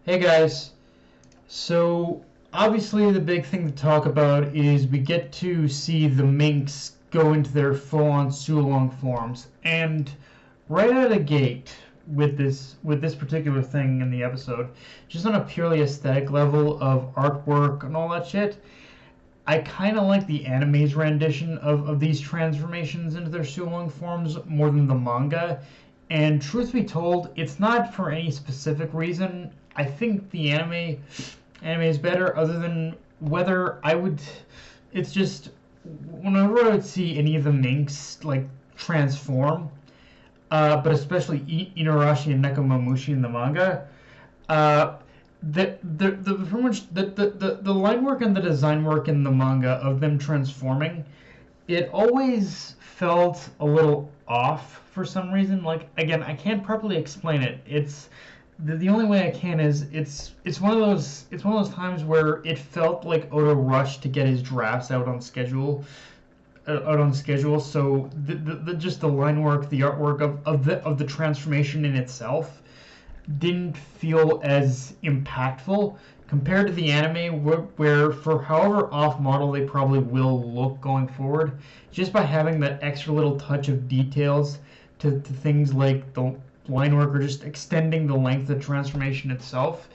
Hey guys, so obviously the big thing to talk about is we get to see the Minks go into their full-on Sulong forms, and right out of the gate with this particular thing in the episode, just on a purely aesthetic level of artwork and all that shit, I kind of like the anime's rendition of these transformations into their Sulong forms more than the manga. And truth be told, it's not for any specific reason. I think the anime is better, other than whether I would. It's just whenever I would see any of the Minks like transform, but especially Inuarashi and Nekomamushi in the manga, uh, the pretty much the line work and the design work in the manga of them transforming, it always felt a little off for some reason. Like, again, I can't properly explain it. It's the only way I can is it's one of those times where it felt like Oda rushed to get his drafts out on schedule. So the just the line work, the artwork of the transformation in itself didn't feel as impactful compared to the anime, where for however off model they probably will look going forward, just by having that extra little touch of details to things like the line work or just extending the length of the transformation itself,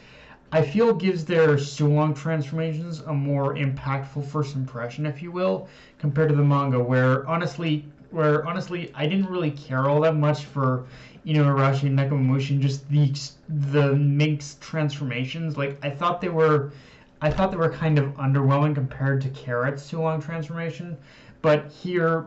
I feel gives their Sulong transformations a more impactful first impression, if you will, compared to the manga, where honestly I didn't really care all that much for Arashi and Nekomamushi and just the Mink's transformations. Like, I thought they were kind of underwhelming compared to Carrot's Sulong transformation, but here,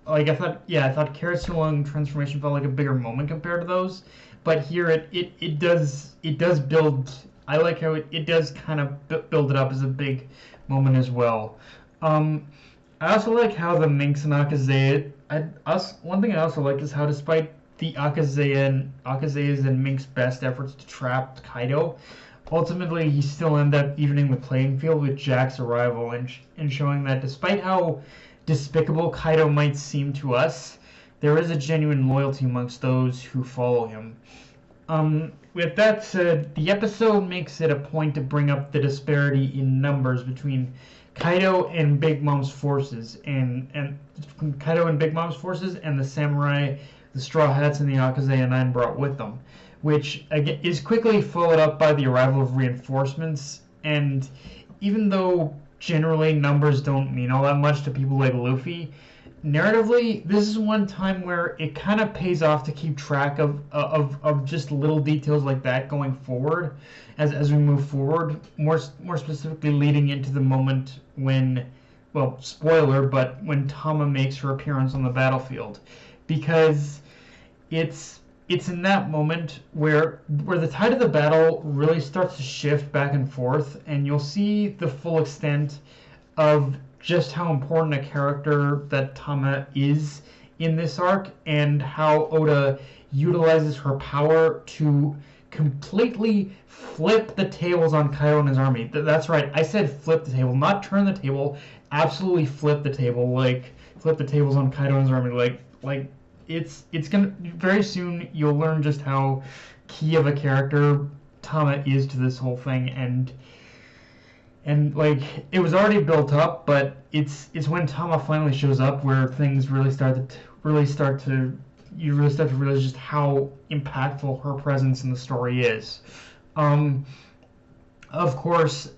like, I thought Carrot's Sulong transformation felt like a bigger moment compared to those, but here it does build. I like how it does kind of build it up as a big moment as well. I also like how the Minks and Akaze. One thing I also like is how, despite the Akaze's and Mink's best efforts to trap Kaido, ultimately he still ended up evening the playing field with Jack's arrival and showing that despite how despicable Kaido might seem to us, there is a genuine loyalty amongst those who follow him. With that said, the episode makes it a point to bring up the disparity in numbers between Kaido and Big Mom's forces, and Kaido and Big Mom's forces and the samurai, the Straw Hats, and the Akaze 9 brought with them, which again is quickly followed up by the arrival of reinforcements. And even though generally numbers don't mean all that much to people like Luffy, narratively, this is one time where it kind of pays off to keep track of just little details like that going forward as we move forward, more specifically leading into the moment when, well, spoiler, but when Tama makes her appearance on the battlefield, because it's in that moment where the tide of the battle really starts to shift back and forth, and you'll see the full extent of just how important a character that Tama is in this arc, and how Oda utilizes her power to completely flip the tables on Kaido and his army. That's right, I said flip the table, not turn the table. Absolutely flip the table, like flip the tables on Kaido and his army. Like it's gonna, very soon you'll learn just how key of a character Tama is to this whole thing, and like, it was already built up, but it's when Tama finally shows up where things really start to you really start to realize just how impactful her presence in the story is. Of course,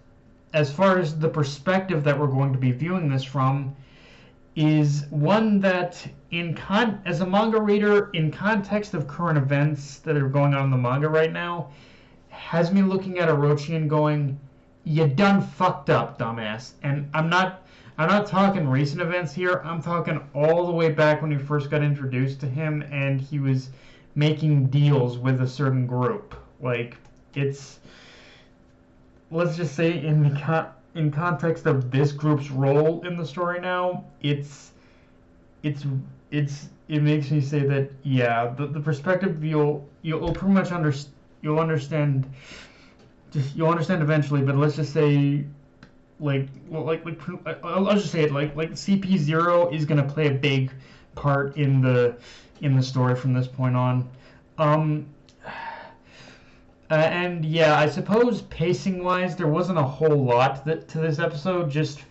as far as the perspective that we're going to be viewing this from, is one that as a manga reader, in context of current events that are going on in the manga right now, has me looking at Orochi and going, "You done fucked up, dumbass." And I'm not talking recent events here. I'm talking all the way back when we first got introduced to him and he was making deals with a certain group. Like, let's just say in context of this group's role in the story now, it makes me say that, yeah, the perspective you'll pretty much you'll understand eventually. But let's just say, I'll just say it, like CP0 is gonna play a big part in the story from this point on. And yeah, I suppose pacing-wise, there wasn't a whole lot to this episode. Just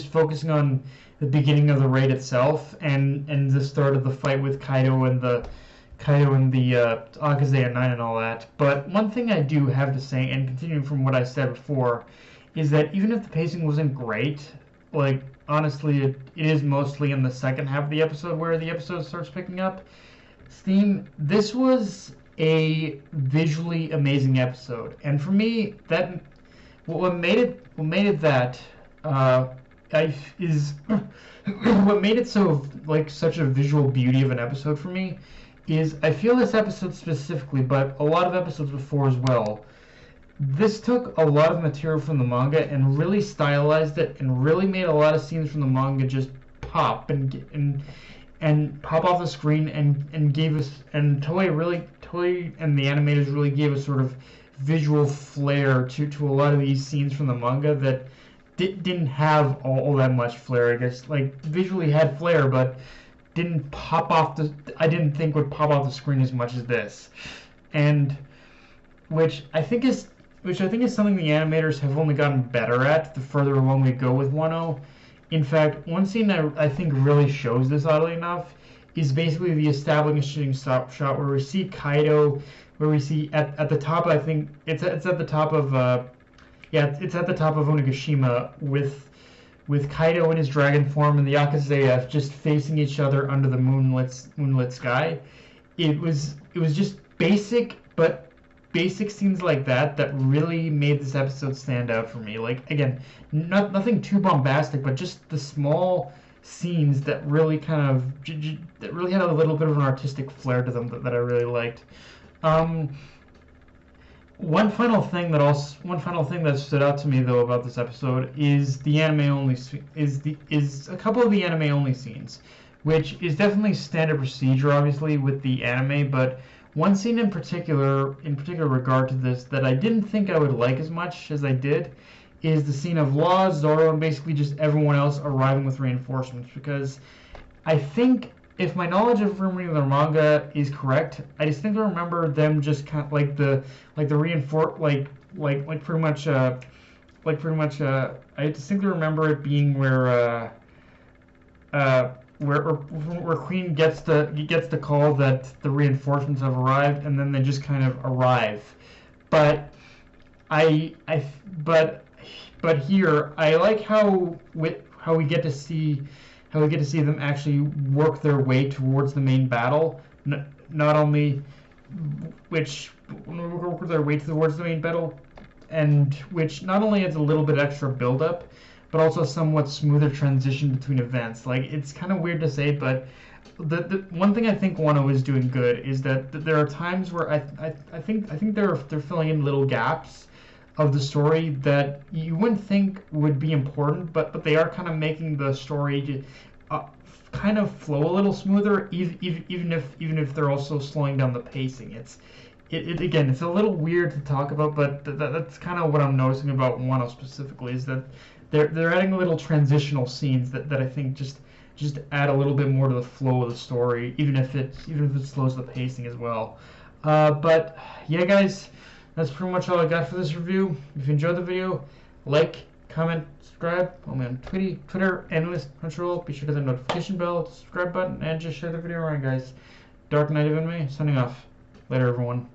focusing on the beginning of the raid itself and the start of the fight with Kaido and the Akaze 9 and all that. But one thing I do have to say, and continuing from what I said before, is that even if the pacing wasn't great, like honestly, it is mostly in the second half of the episode where the episode starts picking up steam. This was a visually amazing episode, and for me, that what made it that is what made it so like such a visual beauty of an episode for me is I feel this episode specifically, but a lot of episodes before as well. This took a lot of material from the manga and really stylized it, and really made a lot of scenes from the manga just pop and pop off the screen and gave us, and Toei and the animators really gave a sort of visual flair to a lot of these scenes from the manga that didn't have all that much flair. I guess like visually had flair, but didn't pop off the. I didn't think would pop off the screen as much as this, and which I think is something the animators have only gotten better at the further along we go with 1.0. In fact, one scene I think really shows this, oddly enough, is basically the establishing shot where we see Kaido, where we see at the top. I think it's at the top of it's at the top of Onigashima with Kaido in his dragon form and the Akaze just facing each other under the moonlit sky. It was just basic scenes like that really made this episode stand out for me. Like again, nothing too bombastic, but just the small scenes that really kind of that really had a little bit of an artistic flair to them that I really liked. One final thing that stood out to me though about this episode is the anime only is a couple of the anime only scenes, which is definitely standard procedure obviously with the anime, but one scene in particular regard to this that I didn't think I would like as much as I did is the scene of Law, Zoro, and basically just everyone else arriving with reinforcements, because I think if my knowledge of reading the manga is correct, I distinctly remember them just kind of like the reinforce pretty much I distinctly remember it being where Queen gets the call that the reinforcements have arrived, and then they just kind of arrive. But but here I like how we get to see them actually work their way towards the main battle. Not only which work their way towards the main battle, and which not only adds a little bit extra build up, but also a somewhat smoother transition between events. Like, it's kind of weird to say, but the one thing I think Wano is doing good is that there are times where I think they're filling in little gaps of the story that you wouldn't think would be important, but they are kind of making the story kind of flow a little smoother, even if they're also slowing down the pacing. Again, it's a little weird to talk about, but that's kind of what I'm noticing about Wano specifically, is that they're adding little transitional scenes that I think just add a little bit more to the flow of the story, even if it slows the pacing as well. But yeah, guys, that's pretty much all I got for this review. If you enjoyed the video, like, comment, subscribe. I'm on Twitter, Analyst, Crunchyroll. Be sure to hit the notification bell, subscribe button, and just share the video around, guys. Dark Knight of Anime, signing off. Later, everyone.